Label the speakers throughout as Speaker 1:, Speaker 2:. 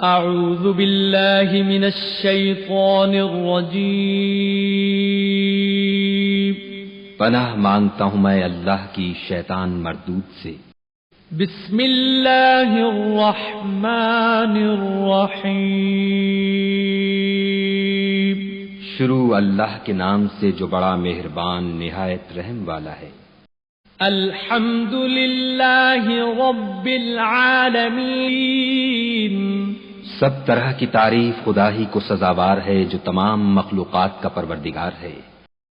Speaker 1: اعوذ باللہ من الشیطان الرجیم
Speaker 2: پناہ مانگتا ہوں میں اللہ کی شیطان مردود سے۔
Speaker 1: بسم اللہ الرحمن الرحیم
Speaker 2: شروع اللہ کے نام سے جو بڑا مہربان نہایت رحم والا ہے۔
Speaker 1: الحمد للہ رب العالمین
Speaker 2: سب طرح کی تعریف خدا ہی کو سزاوار ہے جو تمام مخلوقات کا پروردگار ہے۔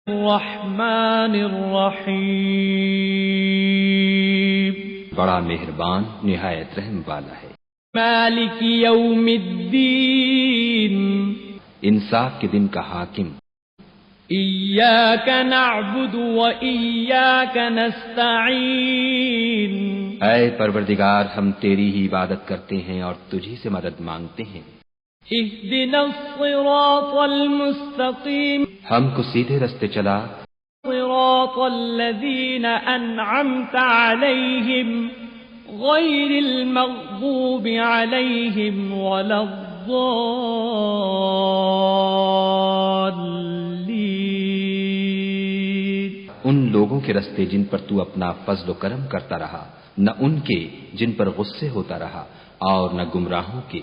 Speaker 1: الرحمن الرحیم
Speaker 2: بڑا مہربان نہایت رحم والا ہے۔
Speaker 1: مالک یوم الدین
Speaker 2: انصاف کے دن کا حاکم۔
Speaker 1: ایاک نعبد و ایاک نستعین
Speaker 2: اے پروردگار ہم تیری ہی عبادت کرتے ہیں اور تجھی سے مدد مانگتے ہیں۔
Speaker 1: اہدنا الصراط المستقیم
Speaker 2: ہم کو سیدھے رستے چلا،
Speaker 1: صراط الذین انعمت علیہم غیر المغضوب علیہم ولا الضالین
Speaker 2: ان لوگوں کے رستے جن پر تو اپنا فضل و کرم کرتا رہا، نہ ان کے جن پر غصے ہوتا رہا اور نہ گمراہوں کے۔